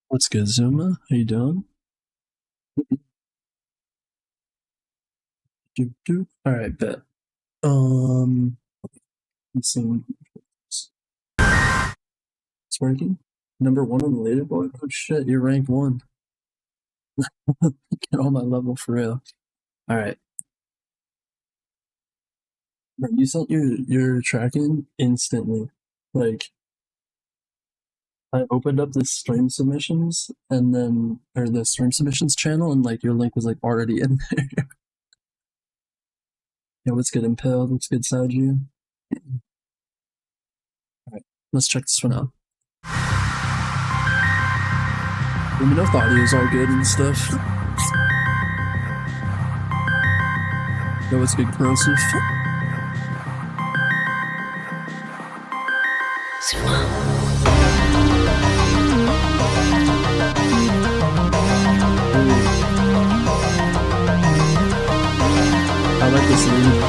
What's good, Zuma? How you doing? All right, bet. Let's see. It's working. Number one on the leaderboard. Oh shit, you're ranked one. Get on my level for real. All right. Bro, you sent your tracking instantly. Like, I opened up the stream submissions and then, or the stream submissions channel, and like your link was like already in there. Yeah, what's good, Impaled? What's good, Saju? Alright, let's check this one out. Let me know if the audio is all good and stuff. Yo, what's good, Corrosive? I like this lead.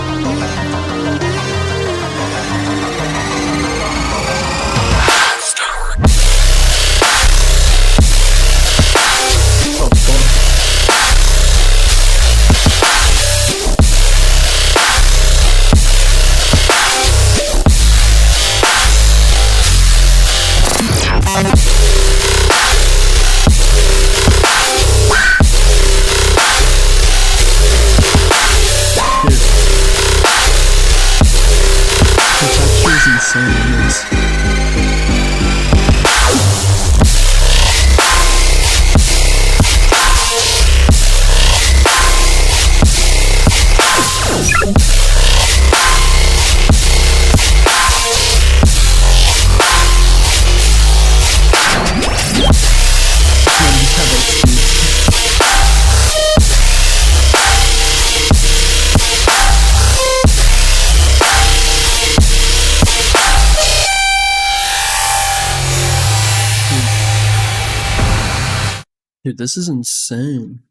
Dude, this is insane.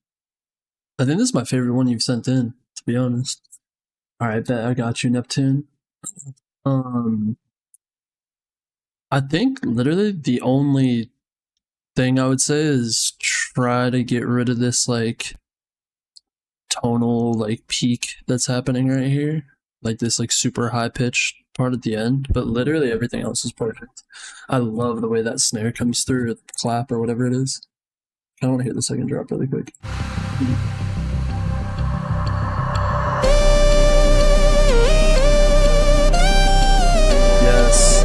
I think this is my favorite one you've sent in, to be honest. Alright, bet I got you, Neptune. I think literally the only thing I would say is try to get rid of this like tonal like peak that's happening right here. Like this like super high pitched part at the end, but literally everything else is perfect. I love the way that snare comes through, or clap or whatever it is. I want to hear the second drop really quick. Yes.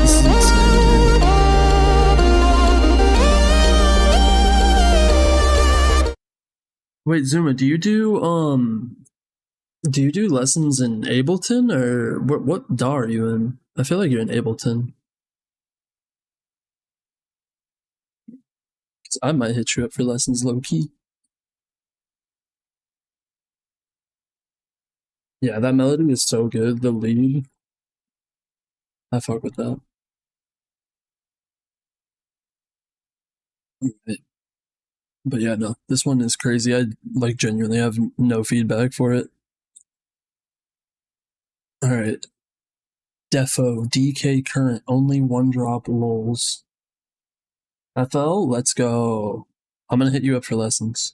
This is insane, dude. Wait, Zuma, do you do lessons in Ableton, or what DAW are you in? I feel like you're in Ableton. I might hit you up for lessons low key. Yeah, that melody is so good. The lead, I fuck with that. But yeah, no, this one is crazy. I like genuinely have no feedback for it. All right, Defo DK current only one drop lols. FL, let's go. I'm gonna hit you up for lessons.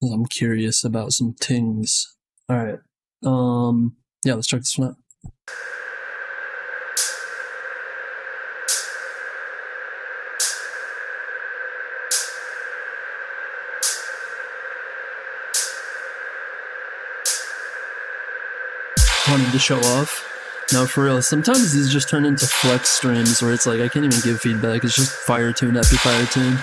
I'm curious about some things. All right. Yeah, let's check this one out. Wanted to show off. No, for real. Sometimes these just turn into flex streams where it's like I can't even give feedback. It's just fire tune after fire tune.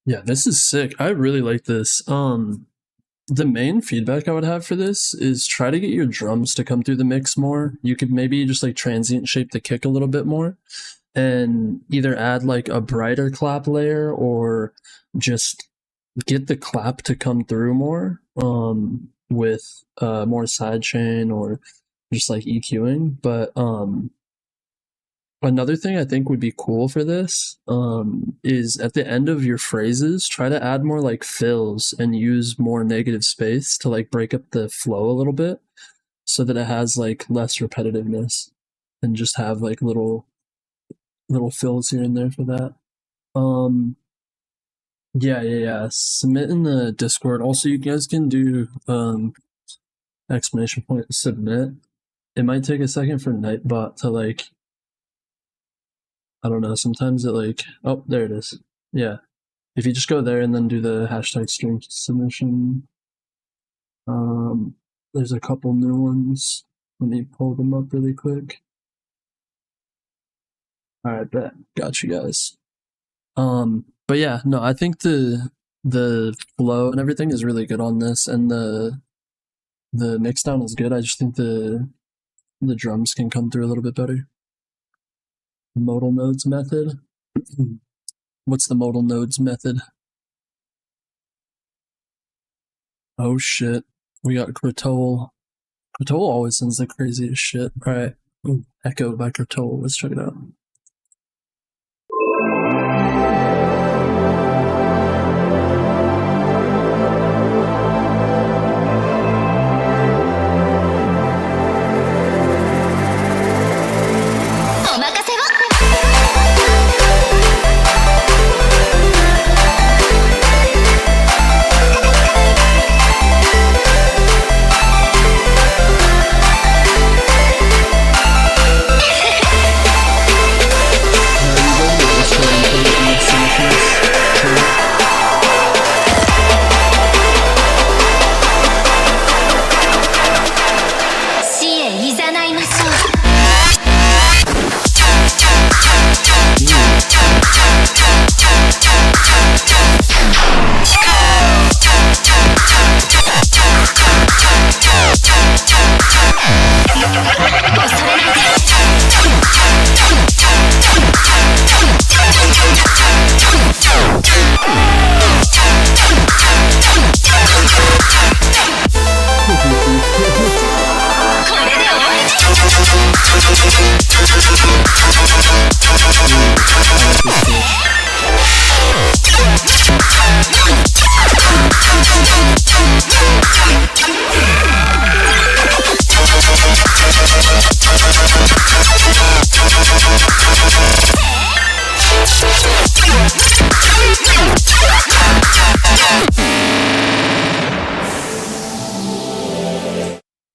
Yeah, this is sick. I really like this. The main feedback I would have for this is try to get your drums to come through the mix more. You could maybe just like transient shape the kick a little bit more and either add like a brighter clap layer or just get the clap to come through more with more sidechain or just like EQing. But another thing I think would be cool for this is at the end of your phrases, try to add more like fills and use more negative space to like break up the flow a little bit so that it has like less repetitiveness and just have like little fills here and there for that. Yeah. Submit in the Discord. Also, you guys can do exclamation point submit. It might take a second for Nightbot to like, I don't know, sometimes it like, oh, there it is. Yeah. If you just go there and then do the hashtag stream submission, there's a couple new ones. Let me pull them up really quick. All right, bet. Got you guys. But yeah, no, I think the flow and everything is really good on this, and the mix down is good. I just think the drums can come through a little bit better. Modal nodes method. What's the modal nodes method? Oh shit, we got Kratol. Kratol always sends the craziest shit. All right, Echo by Kratol. Let's check it out.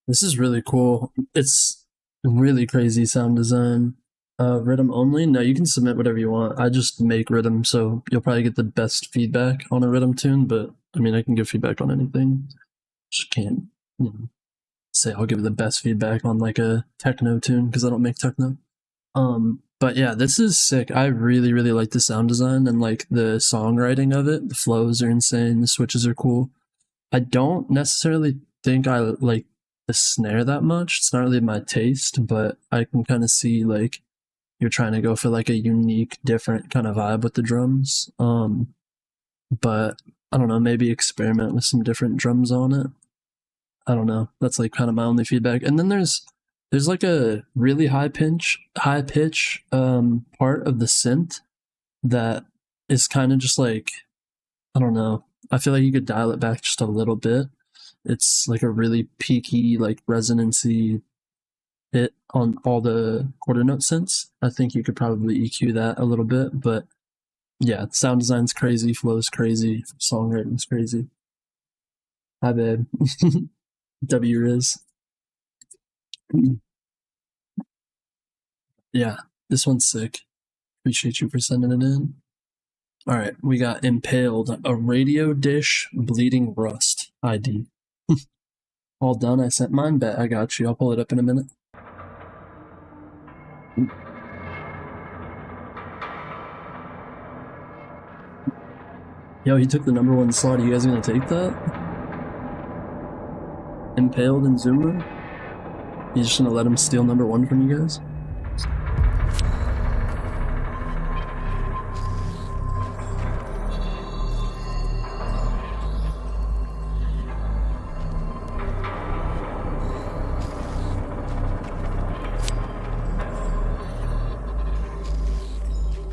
This is really cool. It's really crazy sound design. RIDDIM only? No, you can submit whatever you want. I just make RIDDIM, so you'll probably get the best feedback on a RIDDIM tune, but I mean, I can give feedback on anything. Just can't, say I'll give the best feedback on like a techno tune because I don't make techno. But yeah, this is sick. I really, really like the sound design and like the songwriting of it. The flows are insane. The switches are cool. I don't necessarily think I like the snare that much. It's not really my taste, but I can kind of see like you're trying to go for like a unique, different kind of vibe with the drums. But I don't know, maybe experiment with some different drums on it. I don't know. That's like kind of my only feedback. And then there's like a really high pitch part of the synth that is kind of just like, I don't know. I feel like you could dial it back just a little bit. It's like a really peaky, like resonancy hit on all the quarter note synths. I think you could probably EQ that a little bit, but yeah, sound design's crazy, flow's crazy, songwriting's crazy. Hi, babe. W Riz. Yeah, this one's sick. Appreciate you for sending it in. All right, we got Impaled, a radio dish, bleeding rust ID. All done. I sent mine. Bet I got you. I'll pull it up in a minute. Yo, he took the #1 slot. Are you guys gonna take that? Impaled in Zuma? You just gonna let him steal #1 from you guys?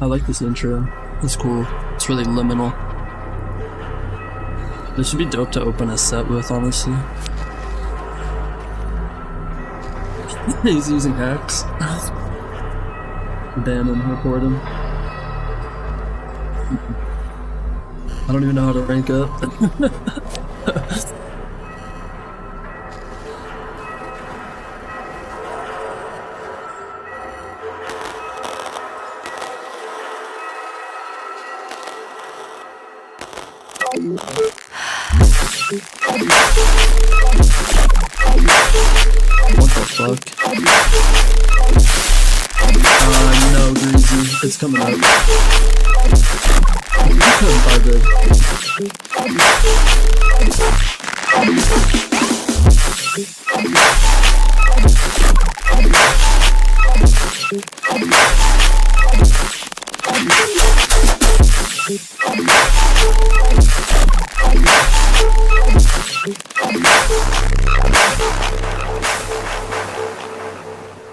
I like this intro. It's cool. It's really liminal. This would be dope to open a set with, honestly. He's using hacks. Ban him, report him. I don't even know how to rank up. What the fuck? No, Greasy. It's coming up. You couldn't buy good.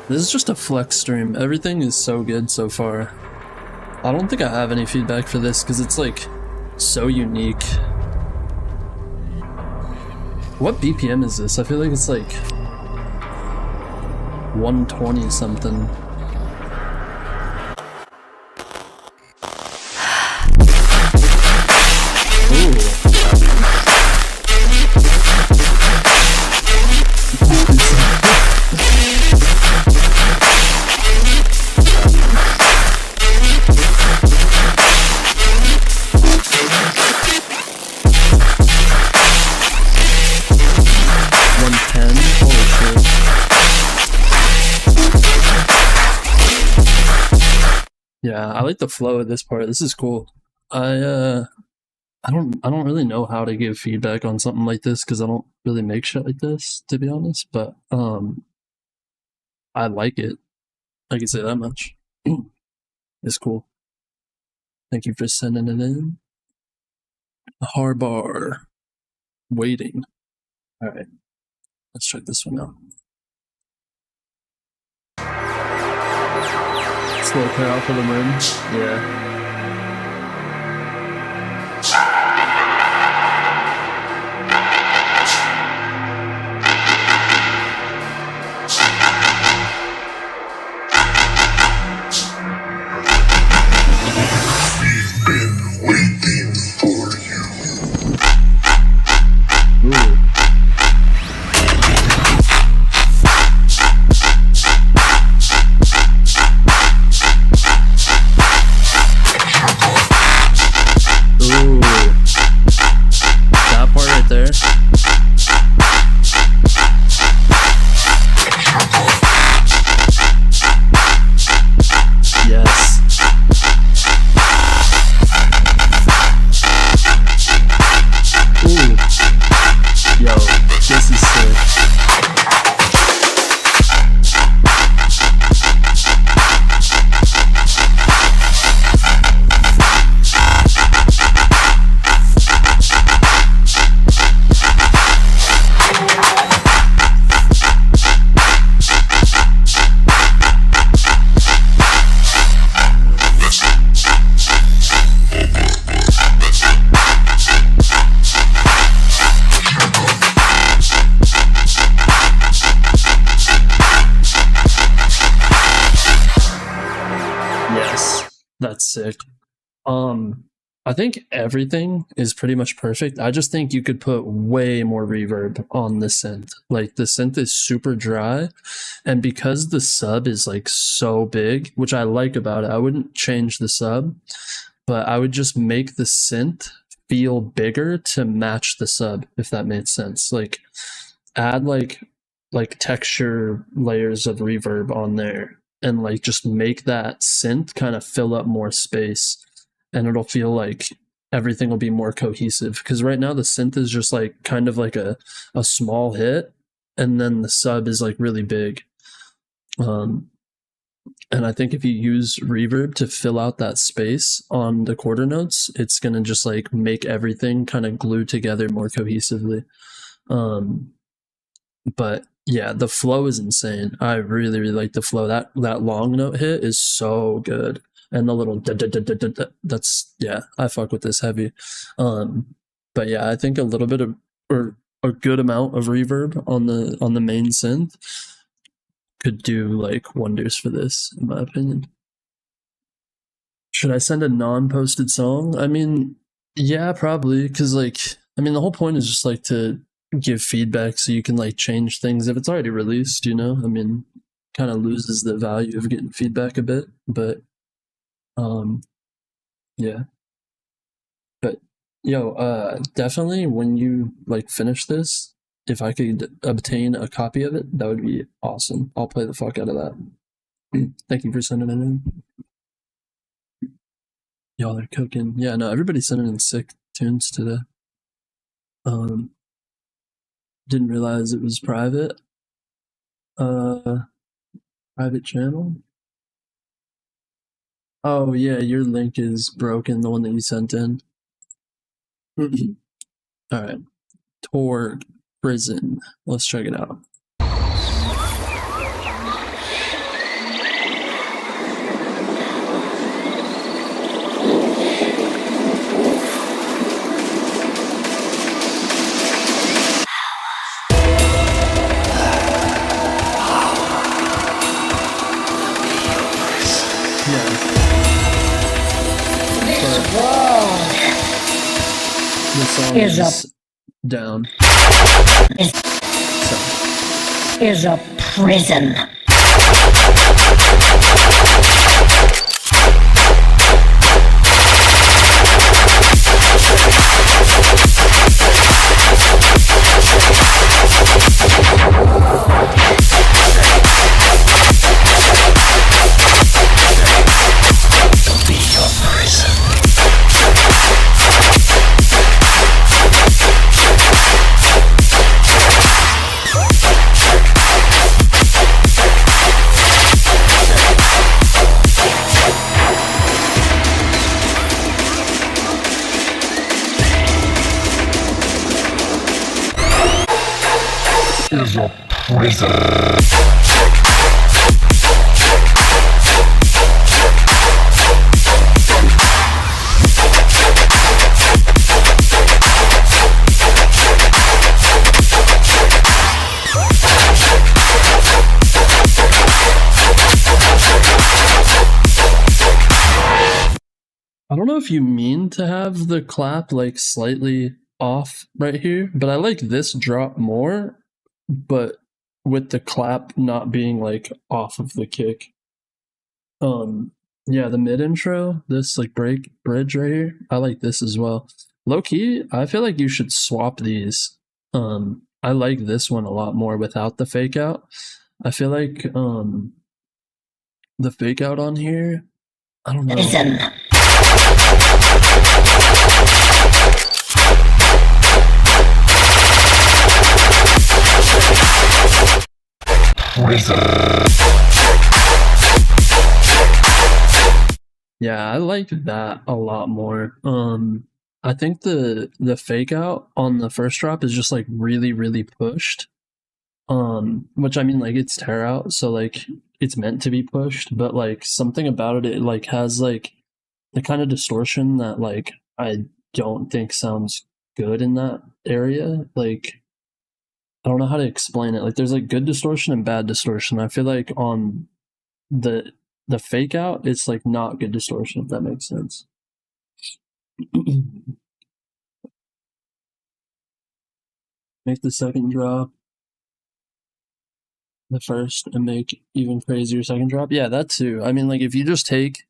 This is just a flex stream. Everything is so good so far. I don't think I have any feedback for this because it's like so unique. What BPM is this? I feel like it's like 120 something. Ooh. Yeah, I like the flow of this part. This is cool. I don't really know how to give feedback on something like this because I don't really make shit like this, to be honest, but I like it. I can say that much. It's cool. Thank you for sending it in. Harbar. Waiting. Alright. Let's check this one out. Slow pair out for the room. Yeah. That's sick. I think everything is pretty much perfect. I just think you could put way more reverb on the synth. Like the synth is super dry, and because the sub is like so big, which I like about it, I wouldn't change the sub, but I would just make the synth feel bigger to match the sub, if that made sense. Like add like texture layers of reverb on there and like just make that synth kind of fill up more space, and it'll feel like everything will be more cohesive. Because right now the synth is just like kind of like a small hit, and then the sub is like really big. And I think if you use reverb to fill out that space on the quarter notes, it's gonna just like make everything kind of glue together more cohesively. But yeah, the flow is insane. I really, really like the flow. That long note hit is so good, and the little that's yeah, I fuck with this heavy. But yeah, I think a little bit of or a good amount of reverb on the main synth could do like wonders for this, in my opinion. Should I send a non-posted song? I mean, yeah, probably, because like, I mean, the whole point is just like to give feedback so you can like change things if it's already released, you know? I mean, kind of loses the value of getting feedback a bit, but yeah. But yo, definitely when you like finish this, if I could obtain a copy of it, that would be awesome. I'll play the fuck out of that. Thank you for sending it in. Y'all are cooking. Yeah, no, everybody's sending in sick tunes today. Didn't realize it was private. Private channel. Oh yeah, your link is broken, the one that you sent in. Alright. Torg Prison. Let's check it out. The song is down. Is a prison. Is a prison. I don't know if you mean to have the clap like slightly off right here, but I like this drop more, but with the clap not being like off of the kick. Yeah, the mid intro, this like bridge right here, I like this as well. Low key, I feel like you should swap these. I like this one a lot more without the fake out. I feel like the fake out on here, I don't know. Prison. Yeah, I like that a lot more. I think the fake out on the first drop is just like really, really pushed. Which I mean, like it's tear out, so like it's meant to be pushed, but like something about it like has like the kind of distortion that like I don't think sounds good in that area. Like I don't know how to explain it. Like there's like good distortion and bad distortion. I feel like on the fake out, it's like not good distortion, if that makes sense. Make the second drop the first and make even crazier second drop. Yeah, that too. I mean, like if you just take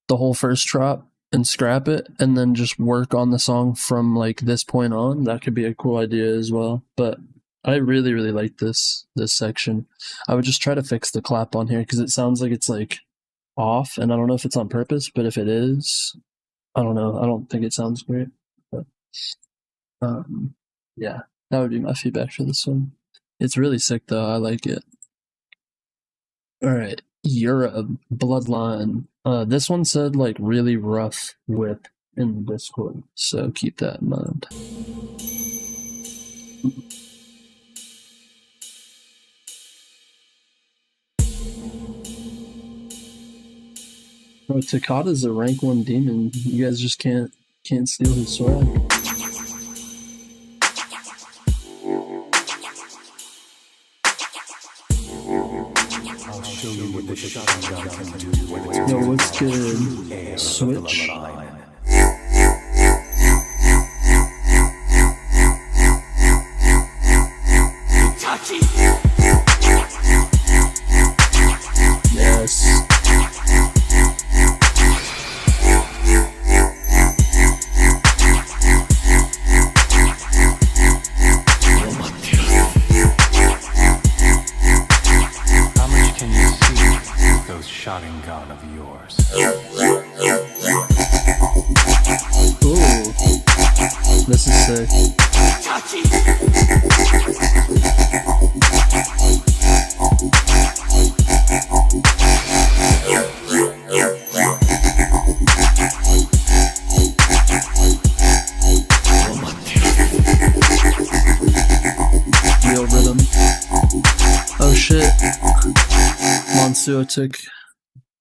the whole first drop and scrap it and then just work on the song from like this point on, that could be a cool idea as well. But I really, really like this section. I would just try to fix the clap on here because it sounds like it's like off, and I don't know if it's on purpose, but if it is, I don't know. I don't think it sounds great. But yeah, that would be my feedback for this one. It's really sick though. I like it. All right, Europe Bloodline. This one said like really rough whip in the Discord, so keep that in mind. Bro, Takada's a rank 1 demon. You guys just can't steal his swag. I'll show you what the shotgun can do when it's Yo, what's good? Switch. Yes. How much can you see with those shotgun gun of yours? Ooh. This is sick. Real rhythm. Oh shit. Monsuo took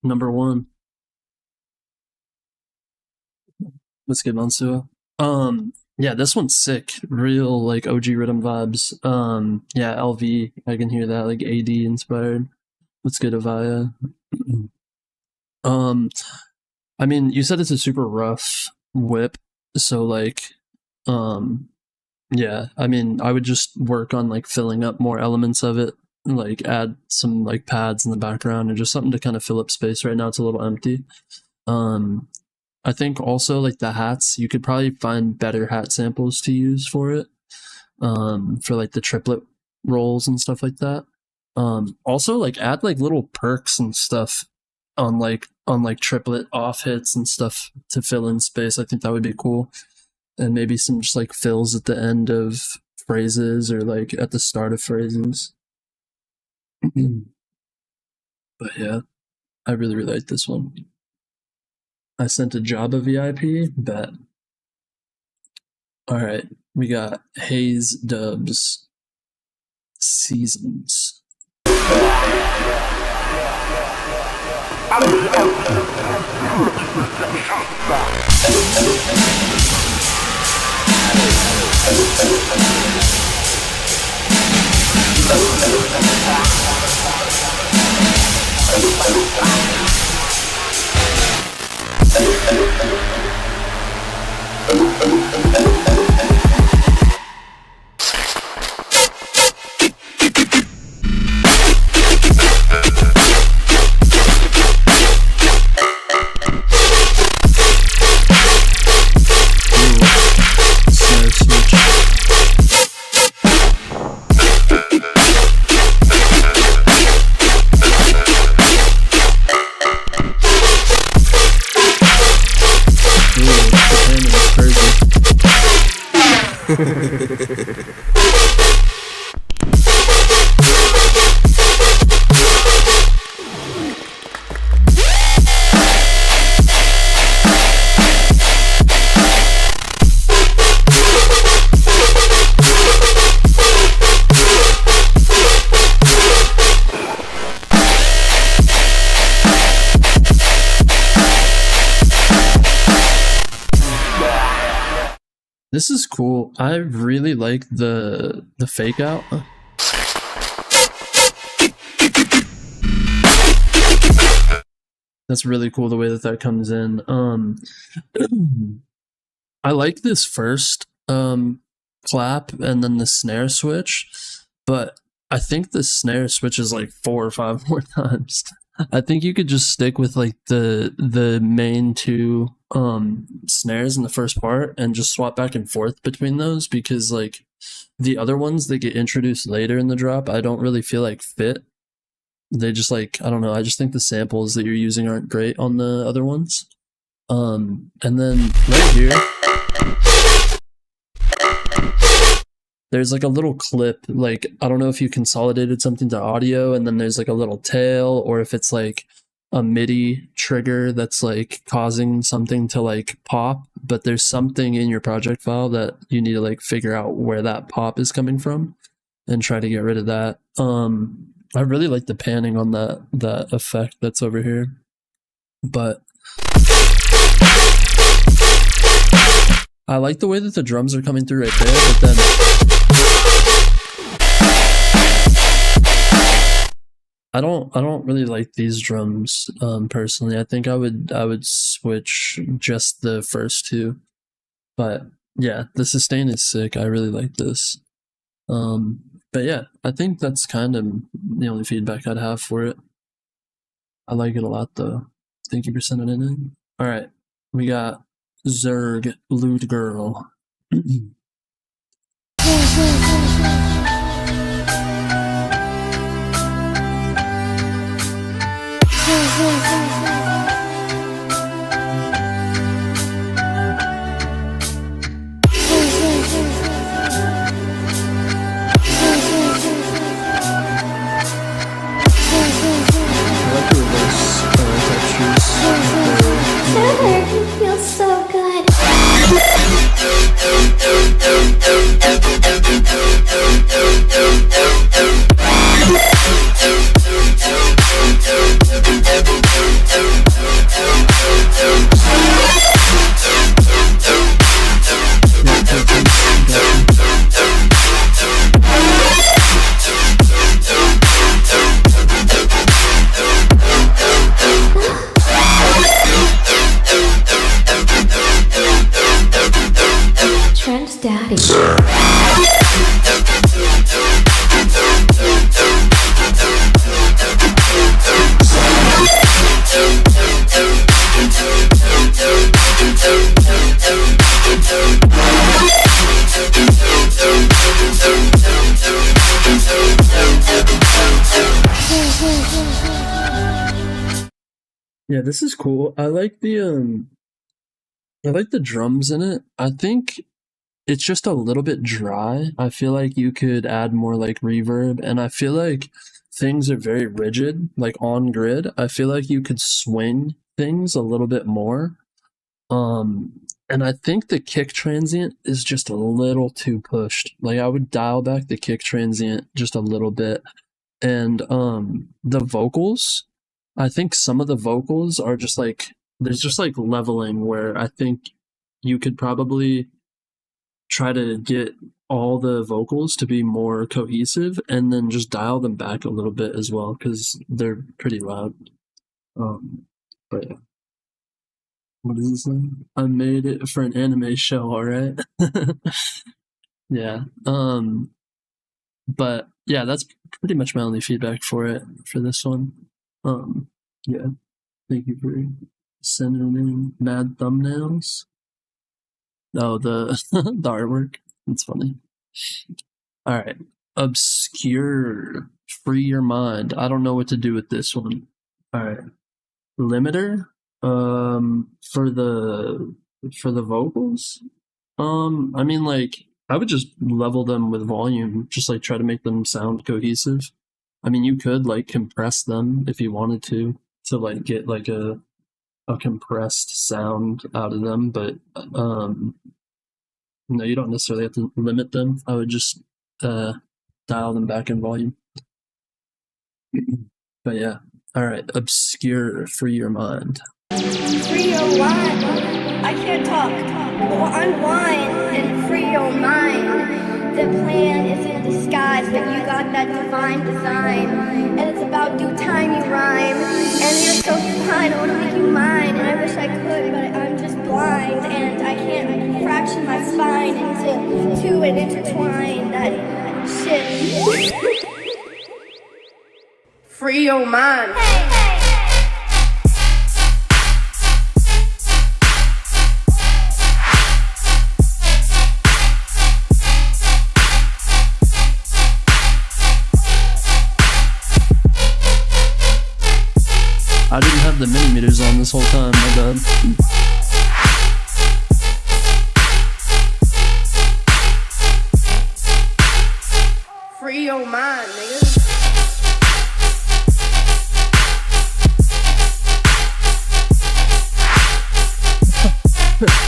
number 1. Let's get Monsuo. Yeah, this one's sick. Real like OG rhythm vibes. Yeah, LV. I can hear that like AD inspired. Let's get Avaya. I mean, you said it's a super rough whip, so like, yeah. I mean, I would just work on like filling up more elements of it, like add some like pads in the background and just something to kind of fill up space. Right now, it's a little empty. I think also like the hats, you could probably find better hat samples to use for it, for like the triplet rolls and stuff like that. Also like add like little perks and stuff on like triplet off hits and stuff to fill in space. I think that would be cool. And maybe some just like fills at the end of phrases or like at the start of phrases. But yeah, I really like this one. I sent a Jabba VIP, bet. Alright, we got Hayes Dubs Seasons. Snare switch. This is cool. I really like the fake out. That's really cool the way that comes in. I like this first clap and then the snare switch, but I think the snare switches like 4 or 5 more times. I think you could just stick with like the main 2 snares in the first part and just swap back and forth between those, because like the other ones that get introduced later in the drop, I don't really feel like fit. They just like, I don't know, I just think the samples that you're using aren't great on the other ones. And then right here, there's like a little clip, like, I don't know if you consolidated something to audio and then there's like a little tail, or if it's like a MIDI trigger that's like causing something to like pop, but there's something in your project file that you need to like figure out where that pop is coming from and try to get rid of that. I really like the panning on that effect that's over here, but I like the way that the drums are coming through right there, but then I don't really like these drums personally. I think I would switch just the first two. But yeah, the sustain is sick. I really like this. But yeah, I think that's kind of the only feedback I'd have for it. I like it a lot though. Thank you for sending it in. All right, we got Zerg Lewd Girl. It feels so good. Trent's daddy. Yeah, this is cool. I like the drums in it. I think it's just a little bit dry. I feel like you could add more like reverb, and I feel like things are very rigid, like on grid. I feel like you could swing things a little bit more. And I think the kick transient is just a little too pushed. Like I would dial back the kick transient just a little bit. And the vocals, I think some of the vocals are just like, there's just like leveling where I think you could probably try to get all the vocals to be more cohesive and then just dial them back a little bit as well, because they're pretty loud. But yeah. What is this thing? I made it for an anime show, alright? Yeah. But yeah, that's pretty much my only feedback for this one. Yeah. Thank you for sending in mad thumbnails. Oh, the the artwork. It's funny. Alright. Obscure. Free your mind. I don't know what to do with this one. Alright. Limiter. For the vocals, I mean, like, I would just level them with volume, just like try to make them sound cohesive. I mean, you could like compress them if you wanted to like get like a compressed sound out of them, but no, you don't necessarily have to limit them. I would just dial them back in volume. But yeah, all right, obscure, free your mind. Free your mind. I can't talk. Or unwind and free your mind. The plan is in disguise, but you got that divine design. And it's about due time you rhyme. And you're so fine, I wanna make you mine. And I wish I could, but I'm just blind. And I can't fraction my spine into two and intertwine. That shit. Free your mind. I didn't have the millimeters on this whole time, my bad. your mind, nigga.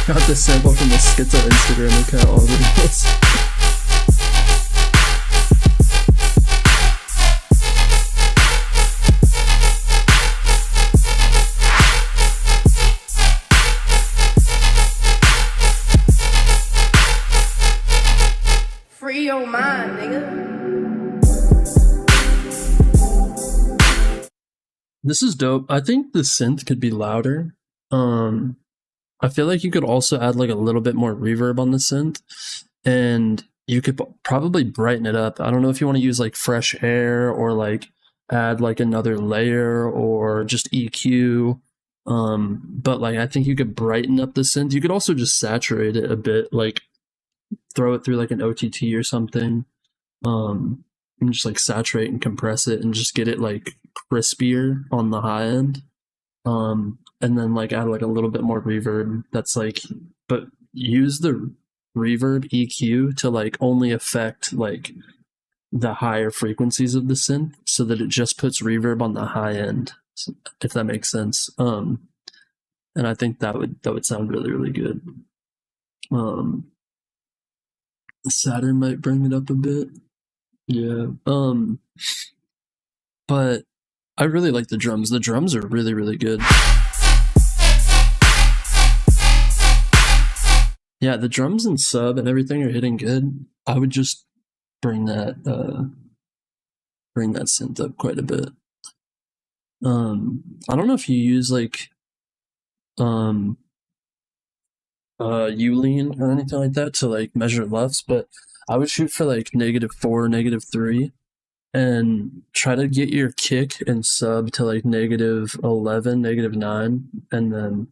Got this sample from the Schizo Instagram account all over this. Free your mind, nigga. This is dope. I think the synth could be louder. I feel like you could also add like a little bit more reverb on the synth, and you could probably brighten it up. I don't know if you want to use like fresh air or like add like another layer or just EQ. But like I think you could brighten up the synth. You could also just saturate it a bit, like throw it through like an OTT or something. And just like saturate and compress it and just get it like crispier on the high end. And then like add like a little bit more reverb. That's like, but use the reverb EQ to like only affect like the higher frequencies of the synth, so that it just puts reverb on the high end, if that makes sense. And I think that would sound really, really good. Saturn might bring it up a bit. Yeah. But I really like the drums. The drums are really, really good. Yeah, the drums and sub and everything are hitting good. I would just bring that synth up quite a bit. I don't know if you use like Ulean or anything like that to like measure LUFS, but I would shoot for like -4, -3, and try to get your kick and sub to like -11, -9, and then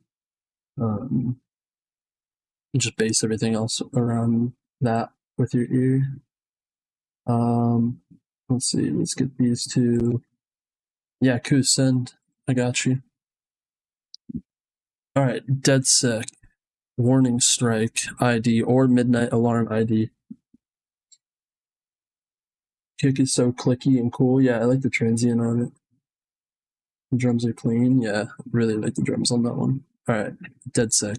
just base everything else around that with your ear. Let's see, let's get these two. Yeah, cool, send. I got you. Alright, dead sec, warning strike ID, or midnight alarm ID. Kick is so clicky and cool. Yeah, I like the transient on it. The drums are clean. Yeah, really like the drums on that one. Alright, dead sec.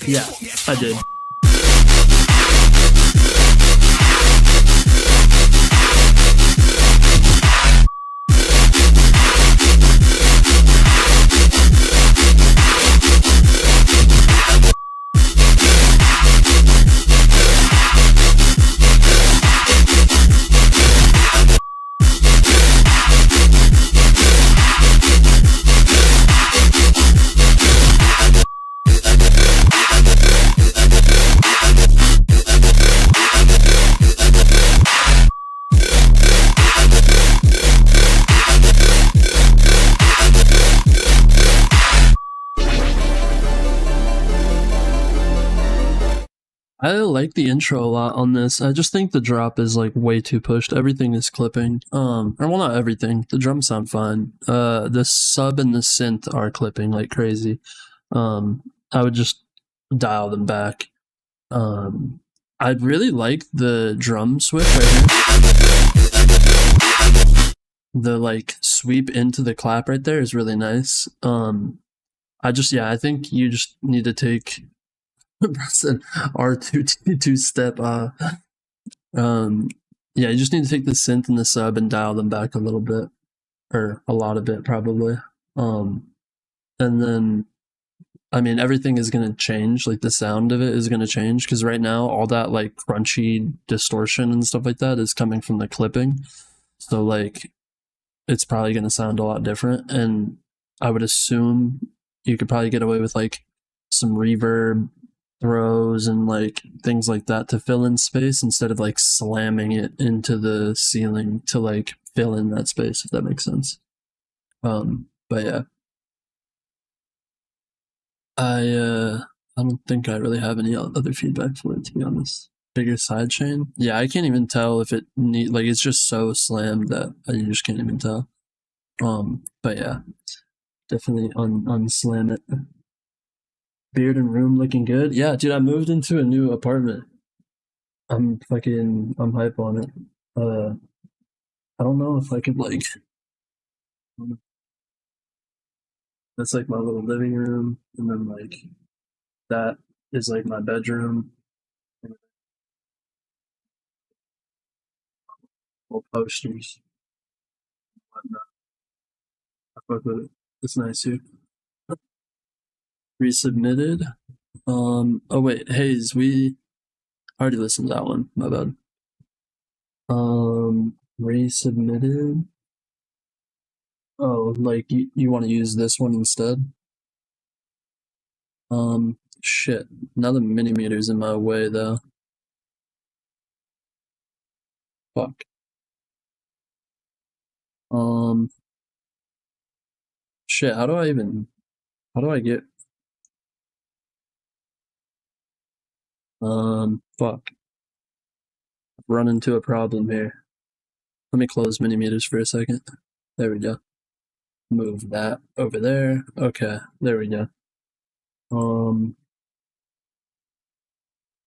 Yeah, I did. I like the intro a lot on this. I just think the drop is like way too pushed. Everything is clipping. Or well, not everything. The drums sound fine. The sub and the synth are clipping like crazy. I would just dial them back. I'd really like the drum switch right here. The like sweep into the clap right there is really nice. I think you just need to take R2 two-step. Yeah, you just need to take the synth and the sub and dial them back a little bit, or a lot of it probably. and then I mean everything is gonna change. Like the sound of it is gonna change because right now all that like crunchy distortion and stuff like that is coming from the clipping. So like it's probably gonna sound a lot different, and I would assume you could probably get away with like some reverb throws and like things like that to fill in space instead of like slamming it into the ceiling to like fill in that space, if that makes sense. But yeah, I don't think I really have any other feedback for it, to be honest. Bigger sidechain? Yeah, I can't even tell if it need like it's just so slammed that you just can't even tell. But yeah, definitely unslam it. Beard and room looking good. Yeah, dude, I moved into a new apartment. I'm hype on it. I don't know if I could like. That's like my little living room, and then like that is like my bedroom. Little posters, whatnot. I fuck with it. It's nice here. Resubmitted. Oh wait, Hayes, we already listened to that one. My bad. Resubmitted. Oh, like you want to use this one instead? Shit. Now the mini meter's in my way though. Fuck. Shit. How do I get? Fuck. I've run into a problem here. Let me close mini meters for a second. There we go. Move that over there. Okay, there we go.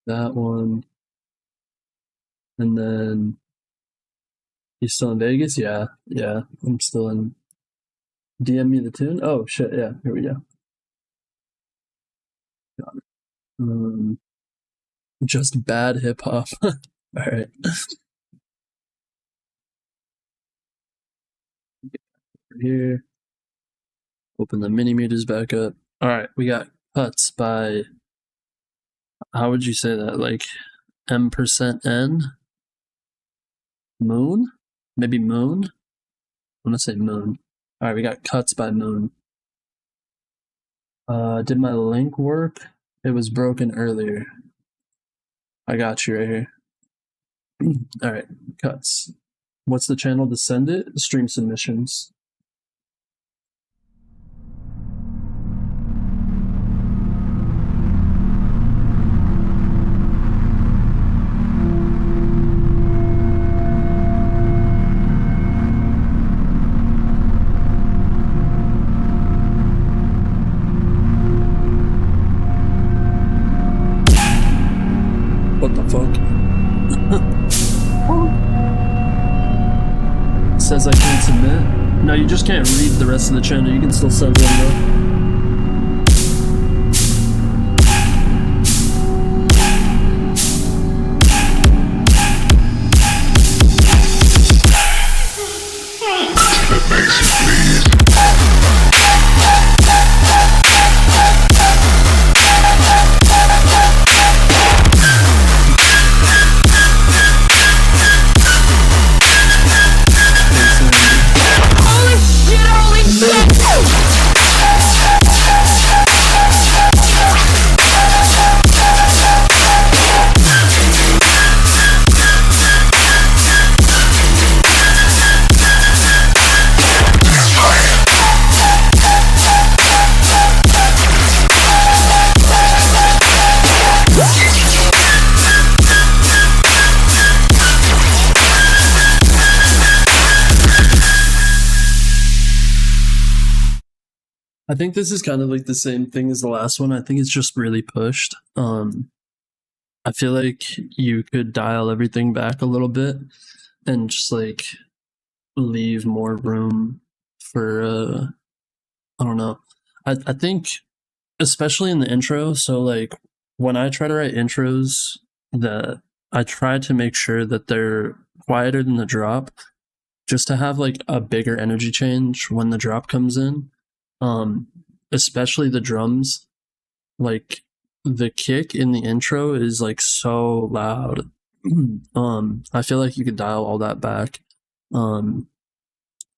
That one. And then he's still in Vegas? Yeah, yeah. I'm still in. DM me the tune? Oh shit, yeah, here we go. Got it. Just bad hip hop. Alright. Here. Open the mini meters back up. Alright, we got cuts by, how would you say that? Like M%N? Moon? Maybe Moon? I'm gonna say Moon. Alright, we got cuts by Moon. Did my link work? It was broken earlier. I got you right here. Alright, cuts. What's the channel to send it? Stream submissions. What the fuck? It says I can't submit. No, you just can't read the rest of the channel. You can still send one though. I think this is kind of like the same thing as the last one. I think it's just really pushed. I feel like you could dial everything back a little bit and just like leave more room for I don't know. I think especially in the intro, so like when I try to write intros, that I try to make sure that they're quieter than the drop, just to have like a bigger energy change when the drop comes in. especially the drums. Like the kick in the intro is like so loud. I feel like you could dial all that back.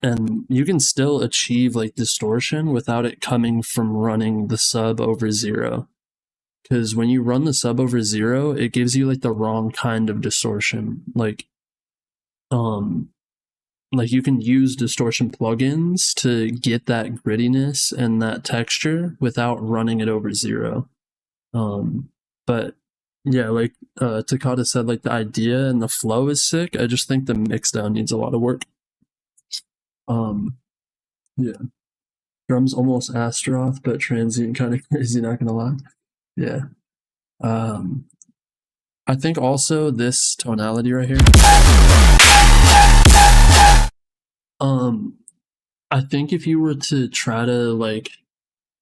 And you can still achieve like distortion without it coming from running the sub over 0. Because when you run the sub over 0, it gives you like the wrong kind of distortion. Like you can use distortion plugins to get that grittiness and that texture without running it over 0. But yeah, like Takata said, like the idea and the flow is sick. I just think the mix down needs a lot of work. Yeah. Drums almost Astaroth, but transient kind of crazy, not gonna lie. Yeah. I think also this tonality right here. I think if you were to try to like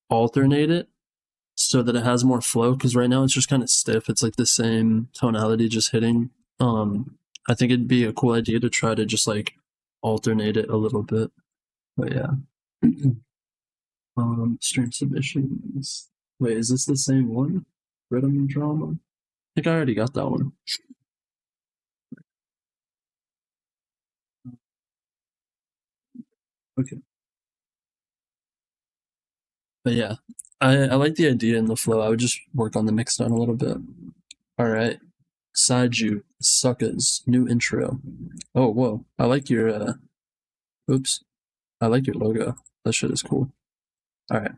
alternate it so that it has more flow, because right now it's just kind of stiff. It's like the same tonality just hitting. I think it'd be a cool idea to try to just like alternate it a little bit. But yeah. Stream submissions. Wait, is this the same one? Rhythm and drama? I think I already got that one. Okay. But yeah, I like the idea and the flow. I would just work on the mix down a little bit. All right. Saiju, Suckers, new intro. Oh, whoa. I like your, oops. I like your logo. That shit is cool. All right.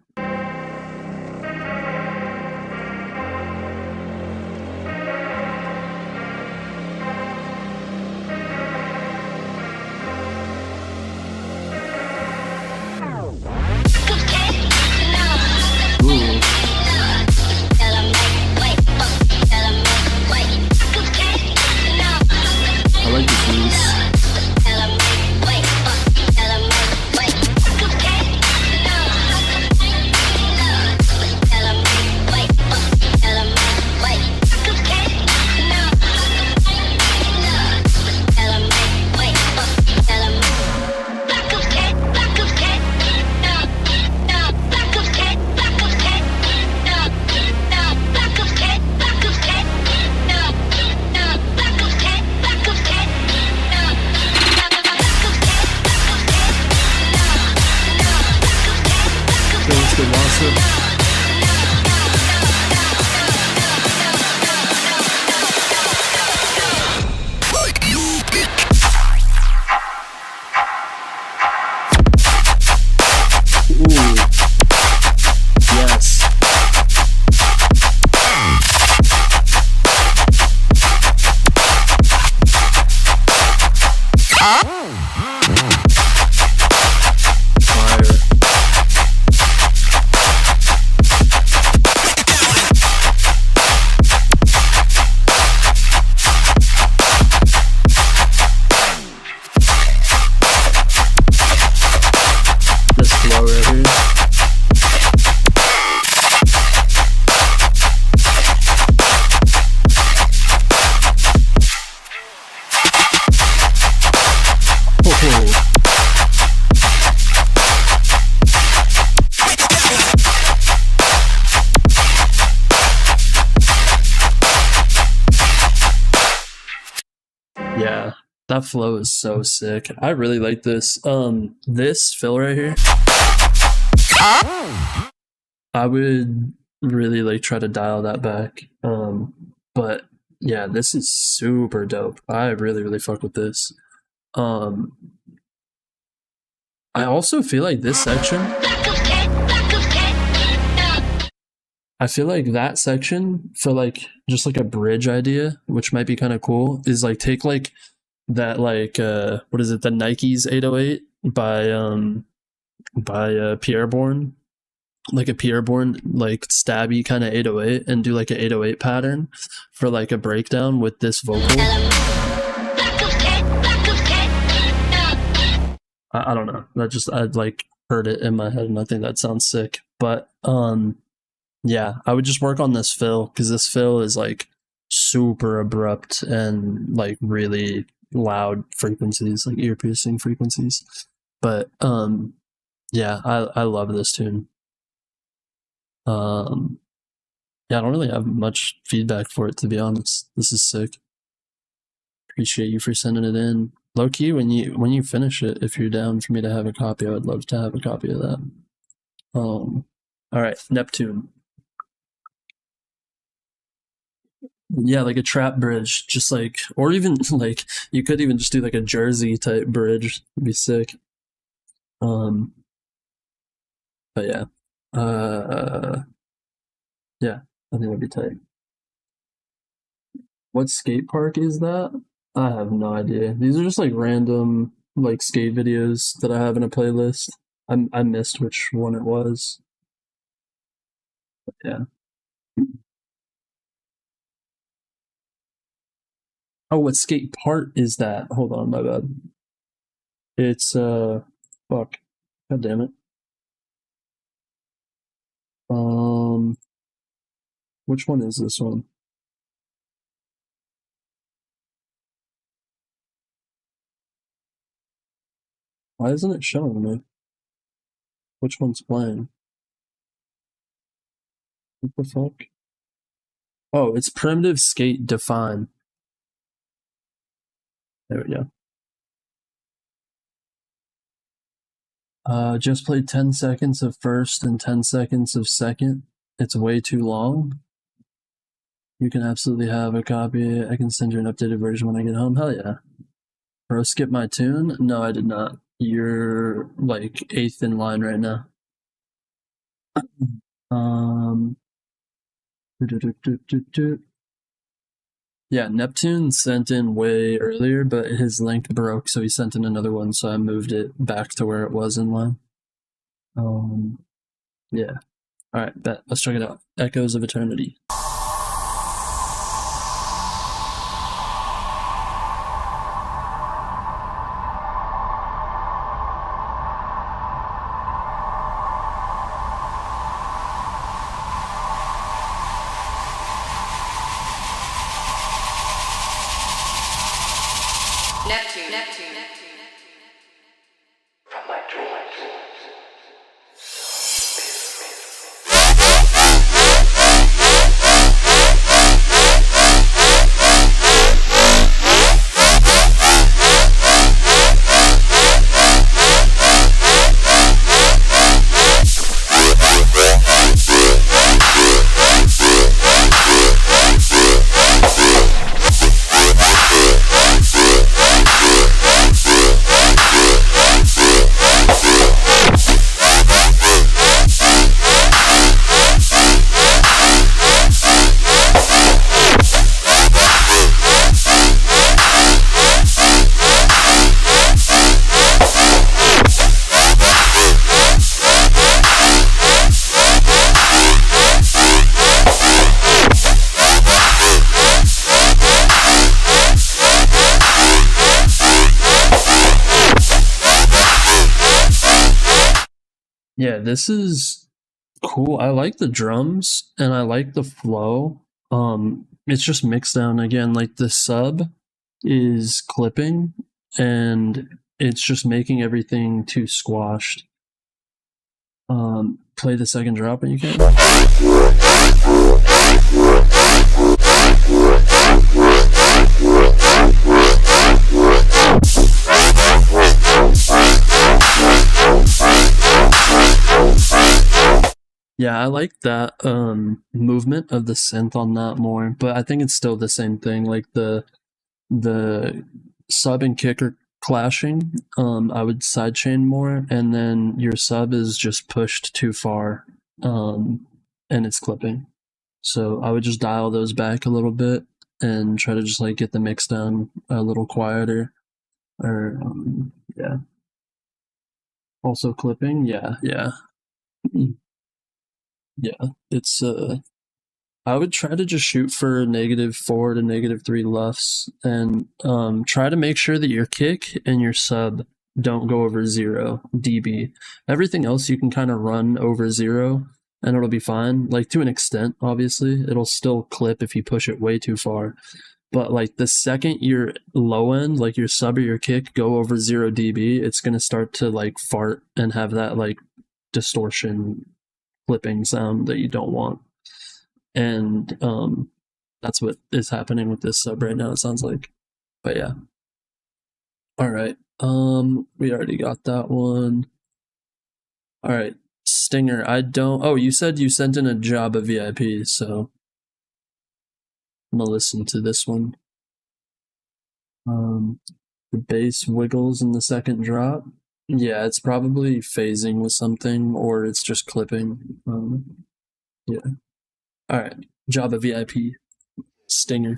I like the keys. Yeah, that flow is so sick. I really like this. This fill right here, I would really like try to dial that back. But yeah, this is super dope. I really fuck with this. I also feel like this section, I feel like that section for like just like a bridge idea, which might be kind of cool, is like take like that like what is it, the Nike's 808 by Pierre Bourne, like a Pierre Bourne like stabby kind of 808, and do like an 808 pattern for like a breakdown with this vocal. I don't know. That just, I'd like heard it in my head and I think that sounds sick. But yeah, I would just work on this fill, because this fill is like super abrupt and like really loud frequencies, like ear piercing frequencies. But yeah, I love this tune. Yeah, I don't really have much feedback for it, to be honest. This is sick. Appreciate you for sending it in. Low key, when you finish it, if you're down for me to have a copy, I would love to have a copy of that. All right, Neptune. Yeah, like a trap bridge, just like, or even like you could even just do like a Jersey type bridge. It'd be sick. But yeah, yeah, I think that'd be tight. What skate park is that? I have no idea. These are just like random like skate videos that I have in a playlist. I missed which one it was. But yeah. Oh, what skate part is that? Hold on, my bad. It's fuck. God damn it. Which one is this one? Why isn't it showing me? Which one's playing? What the fuck? Oh, it's Primitive Skate Define. There we go. Just played 10 seconds of first and 10 seconds of second. It's way too long. You can absolutely have a copy. I can send you an updated version when I get home. Hell yeah. Bro, skip my tune? No, I did not. You're like 8th in line right now. Yeah, Neptune sent in way earlier, but his link broke, so he sent in another one, so I moved it back to where it was in line. Yeah. Alright, bet. Let's check it out. Echoes of Eternity. Neptune. From my dreams. Yeah, this is cool. I like the drums and I like the flow. It's just mixed down again. Like the sub is clipping and it's just making everything too squashed. Play the second drop when you can. Yeah, I like that movement of the synth on that more, but I think it's still the same thing. Like the sub and kick are clashing. I would sidechain more, and then your sub is just pushed too far, and it's clipping. So I would just dial those back a little bit and try to just like get the mix down a little quieter. Or yeah. Also clipping, yeah. Yeah, it's I would try to just shoot for -4 to -3 LUFS and try to make sure that your kick and your sub don't go over 0 dB. Everything else you can kind of run over 0 and it'll be fine. Like to an extent, obviously. It'll still clip if you push it way too far. But like the second your low end, like your sub or your kick go over 0 dB, it's gonna start to like fart and have that like distortion clipping sound that you don't want. And that's what is happening with this sub right now, it sounds like. But yeah. Alright. We already got that one. Alright. Stinger, I don't... Oh, you said you sent in a Java VIP, so I'm gonna listen to this one. The bass wiggles in the second drop. Yeah, it's probably phasing with something, or it's just clipping. Yeah. Alright. Java VIP. Stinger.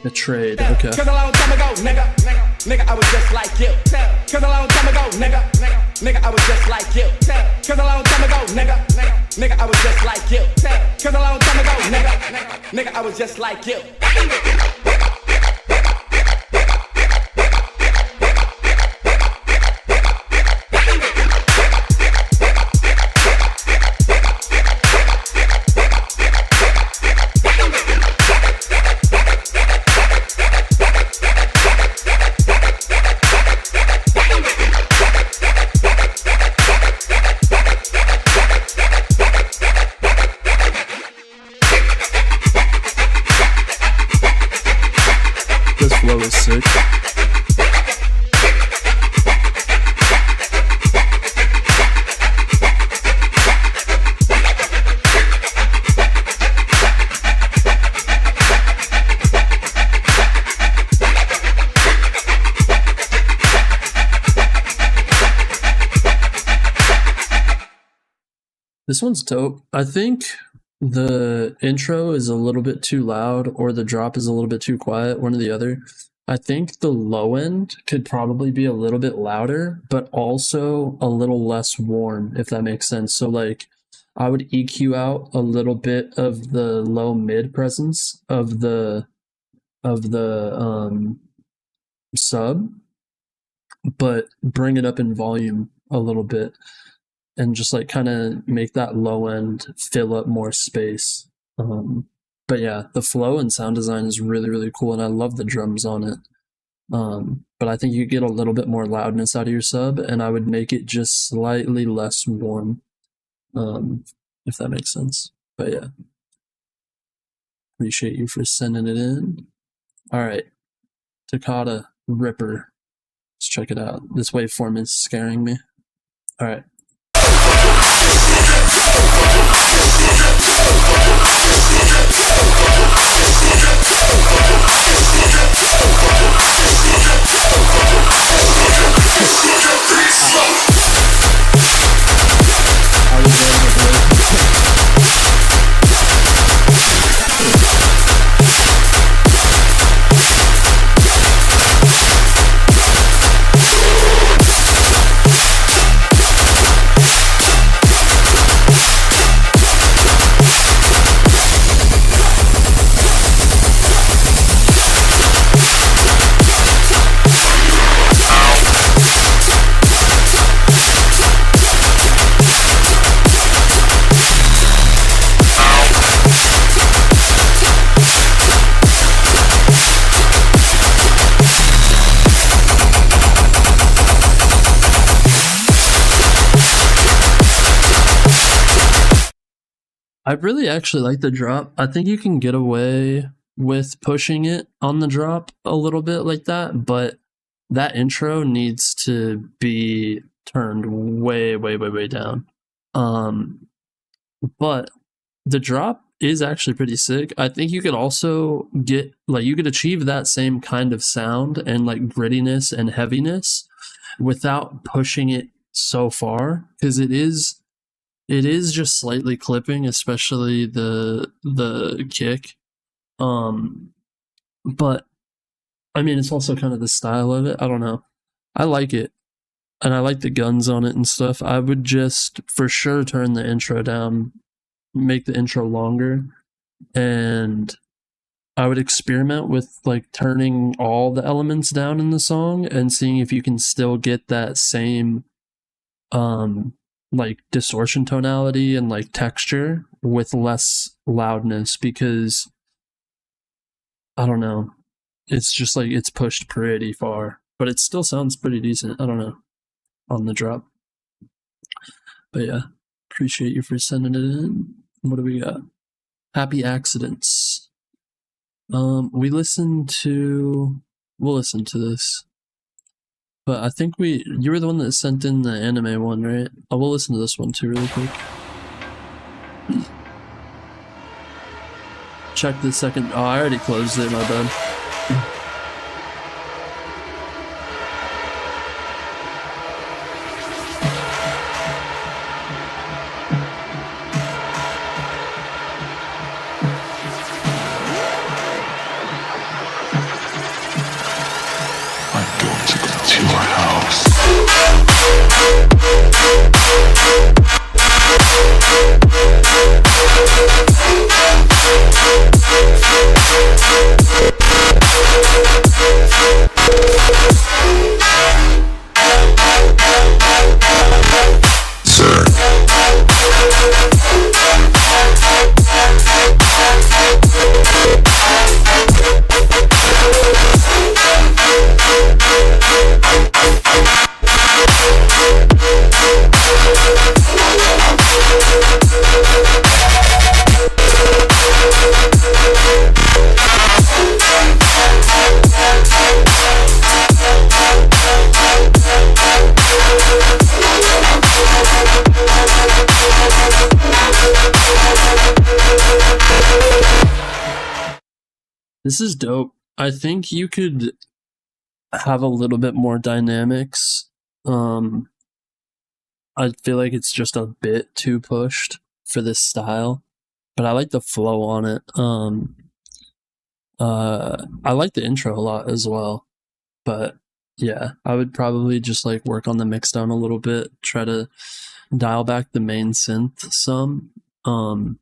A trade, okay. Cause a long time ago, nigga, I was just like you. Cause a long time ago, nigga, I was just like you. Cause a long time ago, nigga, I was just like you. Cause a long time ago, nigga, I was just like you. This flow is sick. This one's dope. I think the intro is a little bit too loud, or the drop is a little bit too quiet, one or the other. I think the low end could probably be a little bit louder, but also a little less warm, if that makes sense. So like, I would EQ out a little bit of the low mid presence of the sub, but bring it up in volume a little bit, and just like kind of make that low end fill up more space. But yeah, the flow and sound design is really, really cool, and I love the drums on it. But I think you get a little bit more loudness out of your sub, and I would make it just slightly less warm, if that makes sense. But yeah, appreciate you for sending it in. All right, Takata Ripper. Let's check it out. This waveform is scaring me. All right. I really actually like the drop. I think you can get away with pushing it on the drop a little bit like that, but that intro needs to be turned way, way, way, way down. But the drop is actually pretty sick. I think you could also get, like, you could achieve that same kind of sound and like grittiness and heaviness without pushing it so far, because it is just slightly clipping, especially the kick. But I mean, it's also kind of the style of it. I don't know. I like it, and I like the guns on it and stuff. I would just for sure turn the intro down, make the intro longer, and I would experiment with like turning all the elements down in the song and seeing if you can still get that same like distortion tonality and like texture with less loudness, because I don't know, it's just like it's pushed pretty far, but it still sounds pretty decent. I don't know, on the drop. But yeah, appreciate you for sending it in. What do we got? Happy Accidents. We'll listen to this. But I think you were the one that sent in the anime one, right? I will listen to this one too really quick. Check the second. Oh, I already closed it, my bad. This is dope. I think you could have a little bit more dynamics. I feel like it's just a bit too pushed for this style, but I like the flow on it. I like the intro a lot as well, but yeah, I would probably just like work on the mix down a little bit, try to dial back the main synth some, and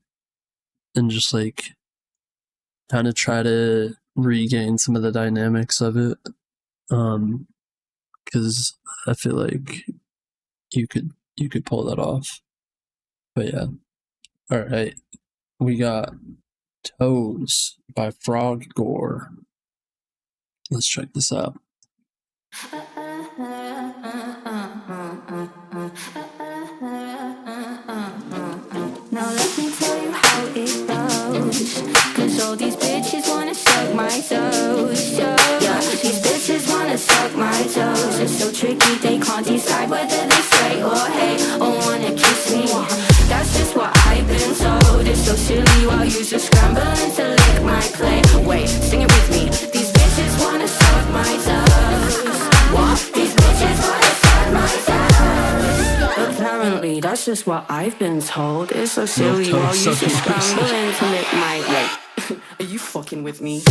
just like kind of try to regain some of the dynamics of it, because I feel like you could pull that off. But yeah, all right, we got Toes by Frog Gore. Let's check this out. Now let me tell you how it goes. Cause all these bitches wanna suck my toes. Yeah, these bitches wanna suck my toes. It's so tricky, they can't decide whether they stay or hate or wanna kiss me. That's just what I've been told. It's so silly while you're just scrambling to lick my clay. Wait, sing it with me. These bitches wanna suck my toes. What? These bitches wanna suck my toes. Apparently, that's just what I've been told. It's so silly while you're just scrambling to lick my clay. Are you fucking with me?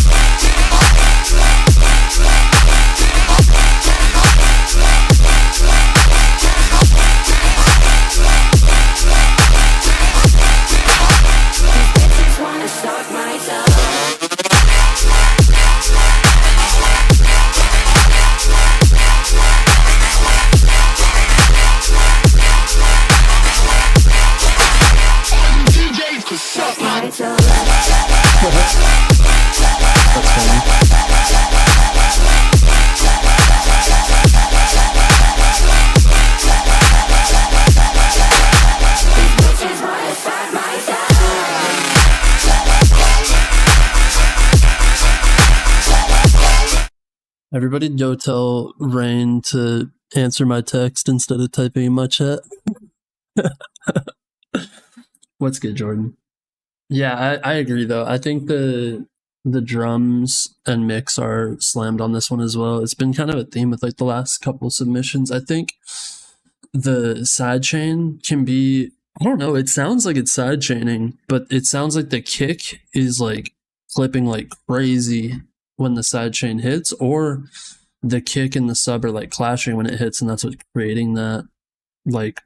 Everybody go tell Rain to answer my text instead of typing in my chat. What's good, Jordan? Yeah, I agree though. I think the drums and mix are slammed on this one as well. It's been kind of a theme with like the last couple submissions. I think the sidechain can be, I don't know, it sounds like it's sidechaining, but it sounds like the kick is like clipping like crazy when the sidechain hits, or the kick and the sub are like clashing when it hits, and that's what's creating that like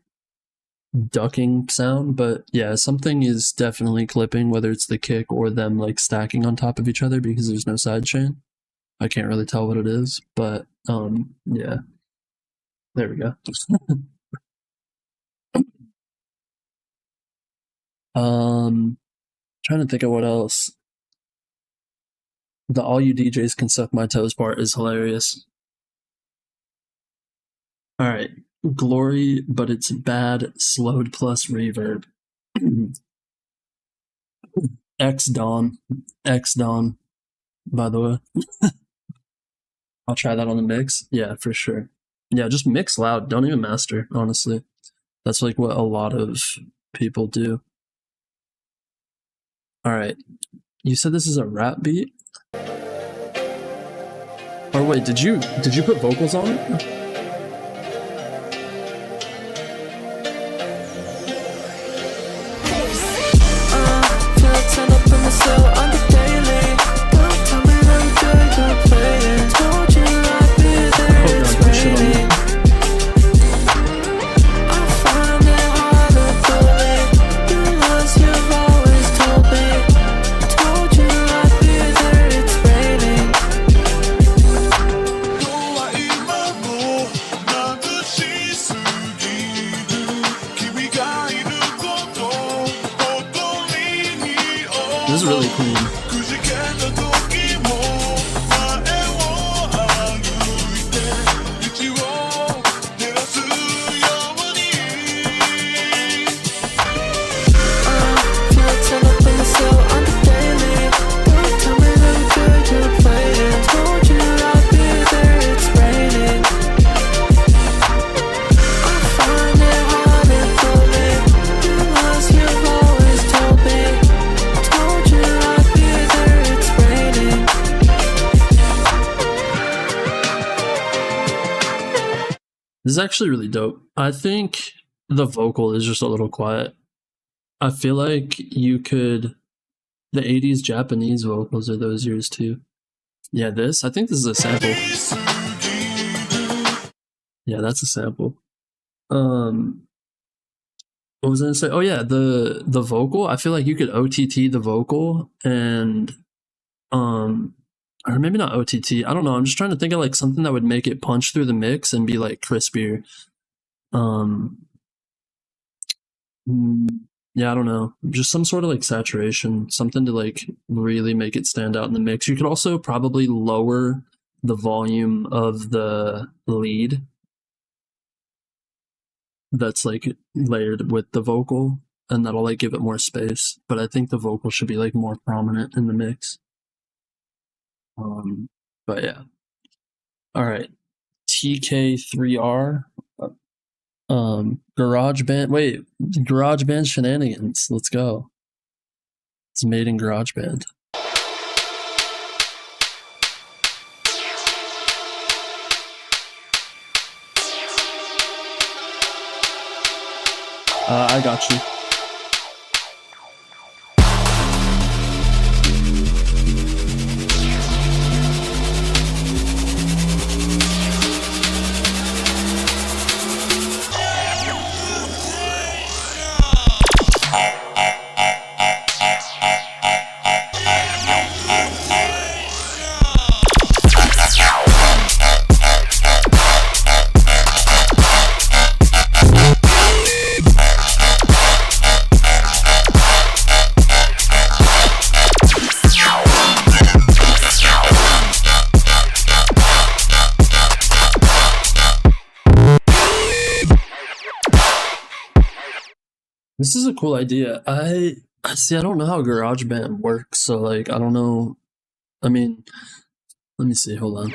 ducking sound. But yeah, something is definitely clipping, whether it's the kick or them like stacking on top of each other because there's no sidechain. I can't really tell what it is, but yeah, there we go. Trying to think of what else. The all you DJs can suck my toes part is hilarious. Alright. Glory, but it's bad, slowed plus reverb. X Dawn, by the way. I'll try that on the mix. Yeah, for sure. Yeah, just mix loud. Don't even master, honestly. That's like what a lot of people do. Alright. You said this is a rap beat? Or wait, did you put vocals on it? This is really clean. This is actually really dope. I think the vocal is just a little quiet. I feel like you could... The 80s Japanese vocals are those years too. Yeah, this? I think this is a sample. Yeah, that's a sample. What was I gonna say? Oh yeah, the vocal. I feel like you could OTT the vocal and... Or maybe not OTT. I don't know. I'm just trying to think of like something that would make it punch through the mix and be like crispier. Yeah, I don't know. Just some sort of like saturation, something to like really make it stand out in the mix. You could also probably lower the volume of the lead that's like layered with the vocal, and that'll like give it more space. But I think the vocal should be like more prominent in the mix. But yeah. Alright. TK3R. GarageBand. Wait, GarageBand shenanigans. Let's go. It's made in GarageBand. I got you. This is a cool idea. I see. I don't know how GarageBand works, so like I don't know. I mean, let me see. Hold on.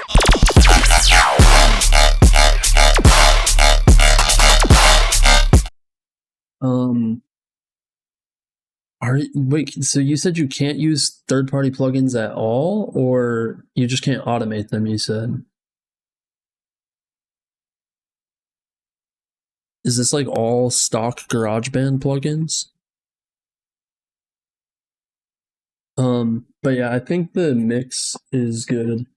Wait. So you said you can't use third-party plugins at all, or you just can't automate them? You said. Is this like all stock GarageBand plugins? But yeah, I think the mix is good.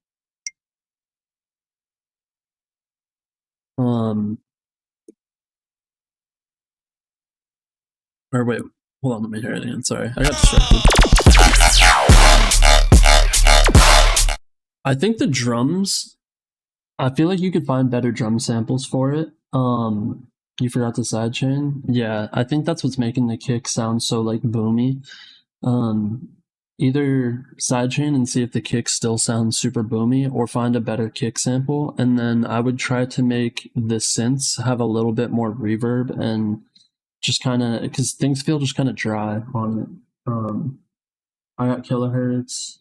Or wait, hold on, let me hear it again. Sorry, I got distracted. I think the drums, I feel like you could find better drum samples for it. You forgot the sidechain? Yeah, I think that's what's making the kick sound so like boomy. Either sidechain and see if the kick still sounds super boomy, or find a better kick sample, and then I would try to make the synths have a little bit more reverb and just kind of, because things feel just kind of dry on it. I got kilohertz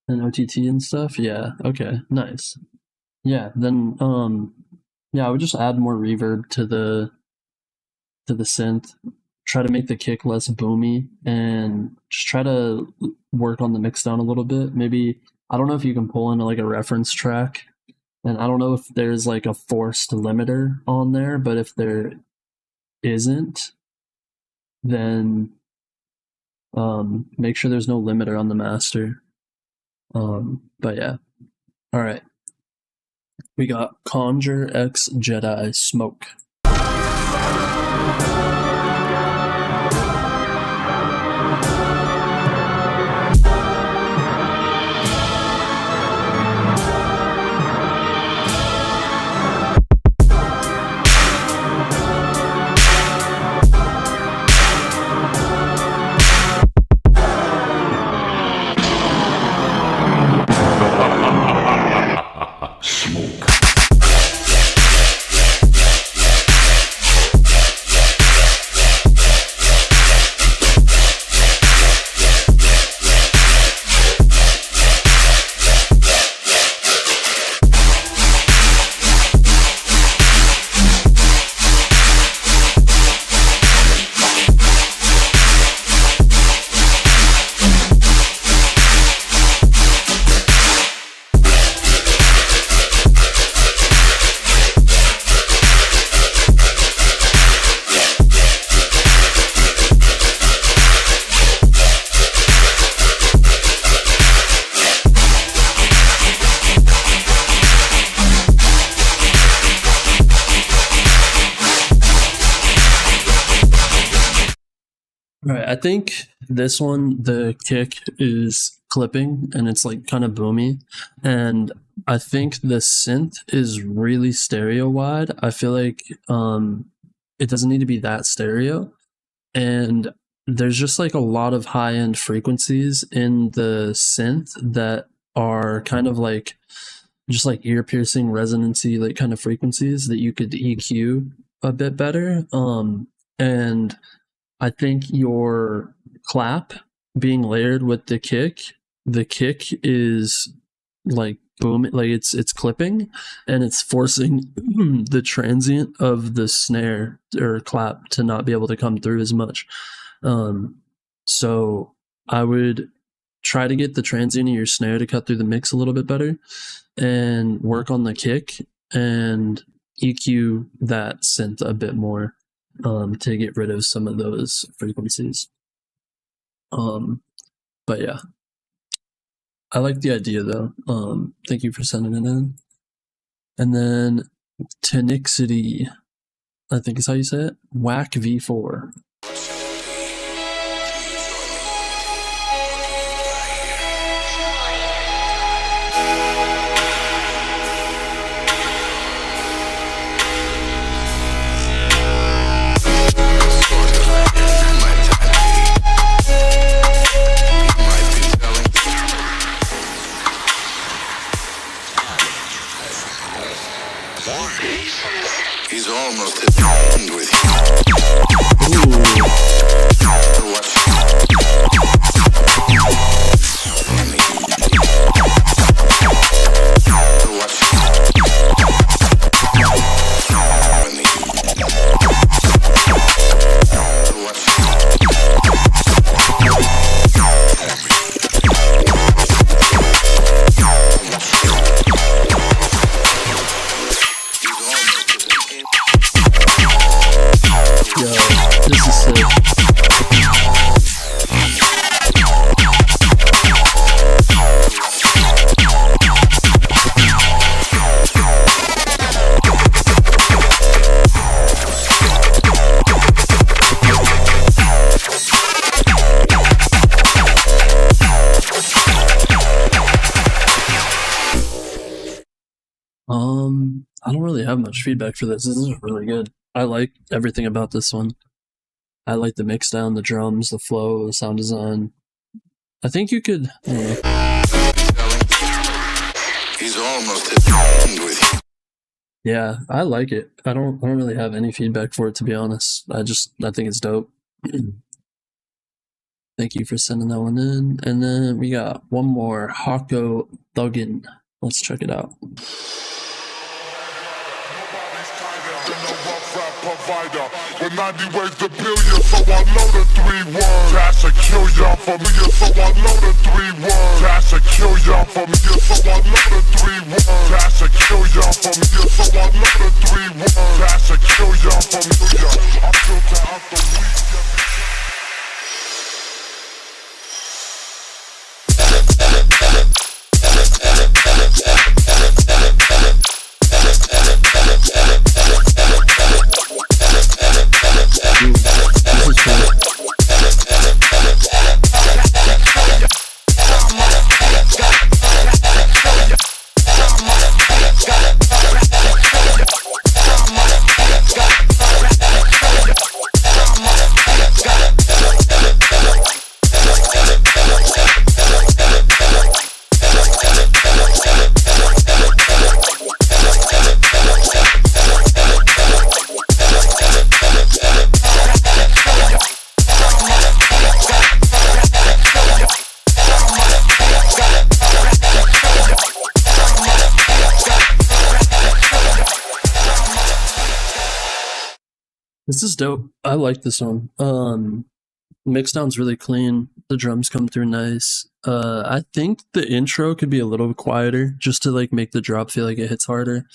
and OTT and stuff. Yeah, okay, nice. Yeah, then yeah, I would just add more reverb to the synth, try to make the kick less boomy, and just try to work on the mix down a little bit. Maybe, I don't know if you can pull in like a reference track, and I don't know if there's like a forced limiter on there, but if there isn't, then make sure there's no limiter on the master. But yeah, all right. We got Conjure X Jedi Smoke. Right, I think this one, the kick is clipping and it's like kind of boomy, and I think the synth is really stereo wide. I feel like it doesn't need to be that stereo, and there's just like a lot of high end frequencies in the synth that are kind of like just like ear piercing resonancy like kind of frequencies that you could EQ a bit better. And I think your clap being layered with the kick is like boom, like it's clipping and it's forcing the transient of the snare or clap to not be able to come through as much. So I would try to get the transient of your snare to cut through the mix a little bit better, and work on the kick and EQ that synth a bit more. To get rid of some of those frequencies. But yeah, I like the idea though. Thank you for sending it in. And then Tenixity, I think is how you say it. Whack V4. He's almost at the end with you. This is sick. I don't really have much feedback for this. This is really good. I like everything about this one. I like the mix down, the drums, the flow, the sound design. I think you could. I don't know. He's almost at the end with you. Yeah, I like it. I don't really have any feedback for it, to be honest. I think it's dope. Thank you for sending that one in. And then we got one more, Hako Thuggin. Let's check it out. Provider with 90 ways to bill you, so I know the 3 words. Cash or kill y'all for me, so I know the 3 words. Cash or kill y'all for me, so I know the 3 words. Cash or kill y'all for me, so I know the 3 words. Cash or kill y'all for me, I filter out the weak. This is dope. I like this one. Mixdown's really clean. The drums come through nice. I think the intro could be a little quieter, just to like make the drop feel like it hits harder.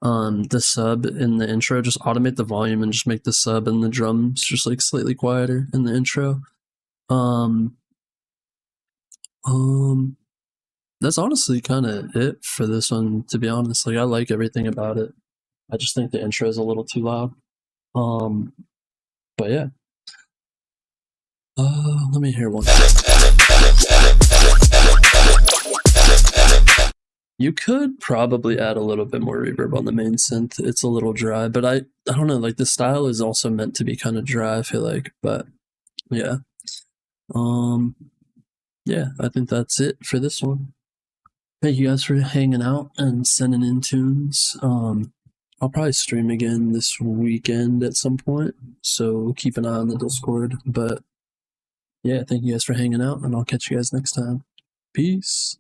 The sub in the intro, just automate the volume and just make the sub and the drums just like slightly quieter in the intro. That's honestly kind of it for this one, to be honest. Like, I like everything about it. I just think the intro is a little too loud. But yeah. Let me hear one. You could probably add a little bit more reverb on the main synth. It's a little dry, but I don't know, like the style is also meant to be kind of dry, I feel like, but yeah. Yeah, I think that's it for this one. Thank you guys for hanging out and sending in tunes. I'll probably stream again this weekend at some point, so keep an eye on the Discord. But yeah, thank you guys for hanging out, and I'll catch you guys next time. Peace.